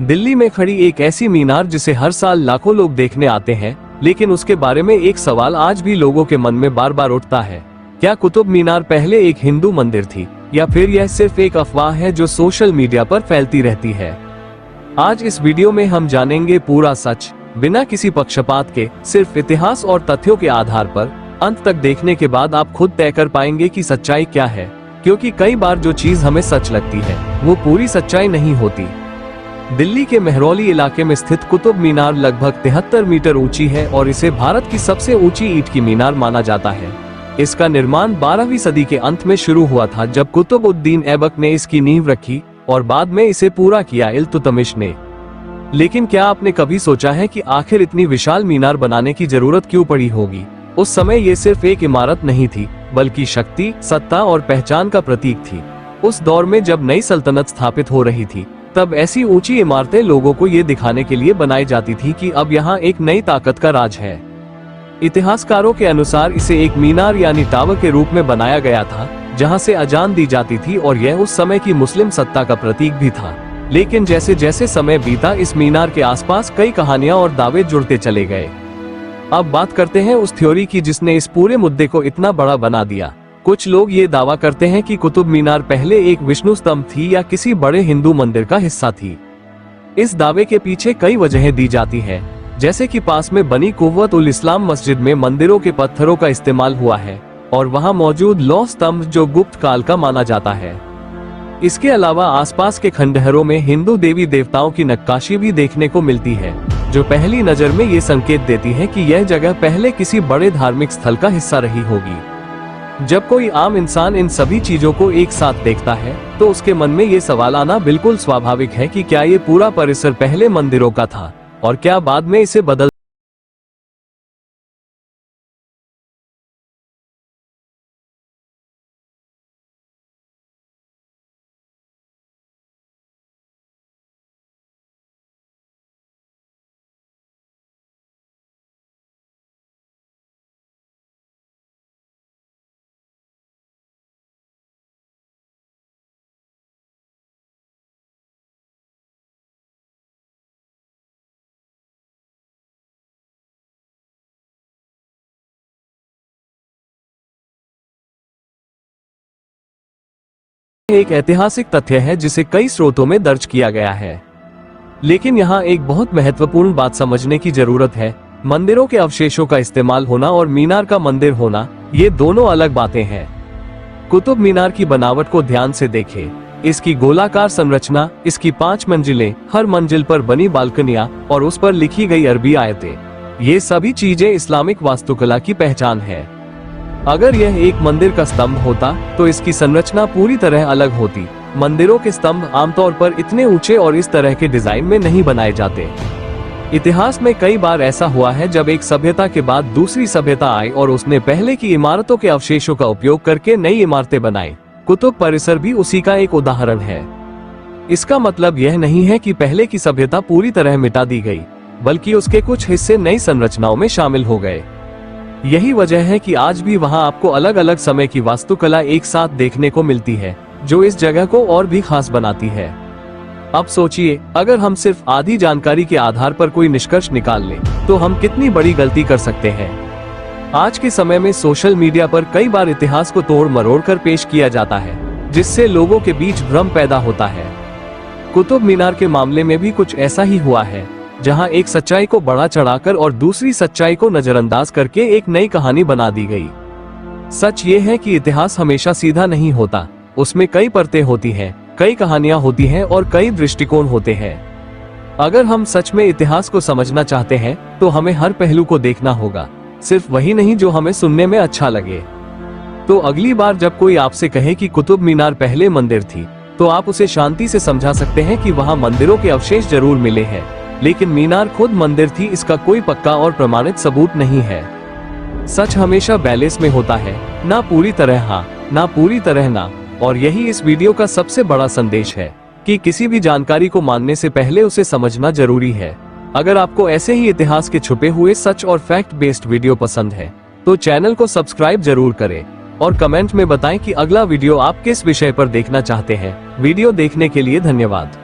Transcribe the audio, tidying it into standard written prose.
दिल्ली में खड़ी एक ऐसी मीनार जिसे हर साल लाखों लोग देखने आते हैं, लेकिन उसके बारे में एक सवाल आज भी लोगों के मन में बार बार उठता है। क्या कुतुब मीनार पहले एक हिंदू मंदिर थी, या फिर यह सिर्फ एक अफवाह है जो सोशल मीडिया पर फैलती रहती है? आज इस वीडियो में हम जानेंगे पूरा सच, बिना किसी पक्षपात के, सिर्फ इतिहास और तथ्यों के आधार पर। अंत तक देखने के बाद आप खुद तय कर पाएंगे कि सच्चाई क्या है, क्योंकि कई बार जो चीज हमें सच लगती है वो पूरी सच्चाई नहीं होती। दिल्ली के मेहरौली इलाके में स्थित कुतुब मीनार लगभग 73 मीटर ऊंची है और इसे भारत की सबसे ऊंची ईंट की मीनार माना जाता है। इसका निर्माण 12वीं सदी के अंत में शुरू हुआ था, जब कुतुब-उद-दीन ऐबक ने इसकी नींव रखी और बाद में इसे पूरा किया इल्तुतमिश ने। लेकिन क्या आपने कभी सोचा है कि आखिर इतनी विशाल मीनार बनाने की जरूरत क्यों पड़ी होगी? उस समय ये सिर्फ एक इमारत नहीं थी, बल्कि शक्ति, सत्ता और पहचान का प्रतीक थी। उस दौर में जब नई सल्तनत स्थापित हो रही थी, तब ऐसी ऊंची इमारतें लोगों को ये दिखाने के लिए बनाई जाती थी कि अब यहाँ एक नई ताकत का राज है। इतिहासकारों के अनुसार इसे एक मीनार यानी टावर के रूप में बनाया गया था, जहाँ से अजान दी जाती थी, और यह उस समय की मुस्लिम सत्ता का प्रतीक भी था। लेकिन जैसे जैसे समय बीता, इस मीनार के आसपास कई कहानियां और दावे जुड़ते चले गए। अब बात करते हैं उस थ्योरी की जिसने इस पूरे मुद्दे को इतना बड़ा बना दिया। कुछ लोग ये दावा करते हैं कि कुतुब मीनार पहले एक विष्णु स्तंभ थी या किसी बड़े हिंदू मंदिर का हिस्सा थी। इस दावे के पीछे कई वजहें दी जाती हैं, जैसे कि पास में बनी कुव्वत-उल-इस्लाम मस्जिद में मंदिरों के पत्थरों का इस्तेमाल हुआ है, और वहां मौजूद लौह स्तंभ जो गुप्त काल का माना जाता है। इसके अलावा आसपास के खंडहरों में हिंदू देवी देवताओं की नक्काशी भी देखने को मिलती है, जो पहली नजर में ये संकेत देती है कि यह जगह पहले किसी बड़े धार्मिक स्थल का हिस्सा रही होगी। जब कोई आम इंसान इन सभी चीजों को एक साथ देखता है, तो उसके मन में ये सवाल आना बिल्कुल स्वाभाविक है कि क्या ये पूरा परिसर पहले मंदिरों का था, और क्या बाद में इसे बदल एक ऐतिहासिक तथ्य है जिसे कई स्रोतों में दर्ज किया गया है। लेकिन यहाँ एक बहुत महत्वपूर्ण बात समझने की जरूरत है। मंदिरों के अवशेषों का इस्तेमाल होना और मीनार का मंदिर होना, ये दोनों अलग बातें हैं। कुतुब मीनार की बनावट को ध्यान से देखें। इसकी गोलाकार संरचना, इसकी 5 मंजिलें, हर मंजिल पर बनी बालकनियां और उस पर लिखी गई अरबी आयतें, ये सभी चीजें इस्लामिक वास्तुकला की पहचान है। अगर यह एक मंदिर का स्तंभ होता तो इसकी संरचना पूरी तरह अलग होती। मंदिरों के स्तंभ आमतौर पर इतने ऊंचे और इस तरह के डिजाइन में नहीं बनाए जाते। इतिहास में कई बार ऐसा हुआ है जब एक सभ्यता के बाद दूसरी सभ्यता आई और उसने पहले की इमारतों के अवशेषों का उपयोग करके नई इमारतें बनाई। कुतुब परिसर भी उसी का एक उदाहरण है। इसका मतलब यह नहीं है कि पहले की सभ्यता पूरी तरह मिटा दी गई, बल्कि उसके कुछ हिस्से नई संरचनाओं में शामिल हो गए। यही वजह है कि आज भी वहां आपको अलग अलग समय की वास्तुकला एक साथ देखने को मिलती है, जो इस जगह को और भी खास बनाती है। अब सोचिए, अगर हम सिर्फ आधी जानकारी के आधार पर कोई निष्कर्ष निकाल लें, तो हम कितनी बड़ी गलती कर सकते हैं। आज के समय में सोशल मीडिया पर कई बार इतिहास को तोड़ मरोड़ कर पेश किया जाता है, जिससे लोगों के बीच भ्रम पैदा होता है। कुतुब मीनार के मामले में भी कुछ ऐसा ही हुआ है, जहां एक सच्चाई को बढ़ा चढ़ाकर और दूसरी सच्चाई को नजरअंदाज करके एक नई कहानी बना दी गई। सच ये है कि इतिहास हमेशा सीधा नहीं होता, उसमें कई परतें होती हैं, कई कहानियां होती हैं और कई दृष्टिकोण होते हैं। अगर हम सच में इतिहास को समझना चाहते हैं, तो हमें हर पहलू को देखना होगा, सिर्फ वही नहीं जो हमें सुनने में अच्छा लगे। तो अगली बार जब कोई आपसे कहे कि कुतुब मीनार पहले मंदिर थी, तो आप उसे शांति से समझा सकते हैं कि वहां मंदिरों के अवशेष जरूर मिले हैं, लेकिन मीनार खुद मंदिर थी, इसका कोई पक्का और प्रमाणित सबूत नहीं है। सच हमेशा बैलेंस में होता है, ना पूरी तरह हाँ, ना पूरी तरह ना। और यही इस वीडियो का सबसे बड़ा संदेश है कि किसी भी जानकारी को मानने से पहले उसे समझना जरूरी है। अगर आपको ऐसे ही इतिहास के छुपे हुए सच और फैक्ट बेस्ड वीडियो पसंद है, तो चैनल को सब्सक्राइब जरूर करें और कमेंट में बताएं कि अगला वीडियो आप किस विषय पर देखना चाहते हैं। वीडियो देखने के लिए धन्यवाद।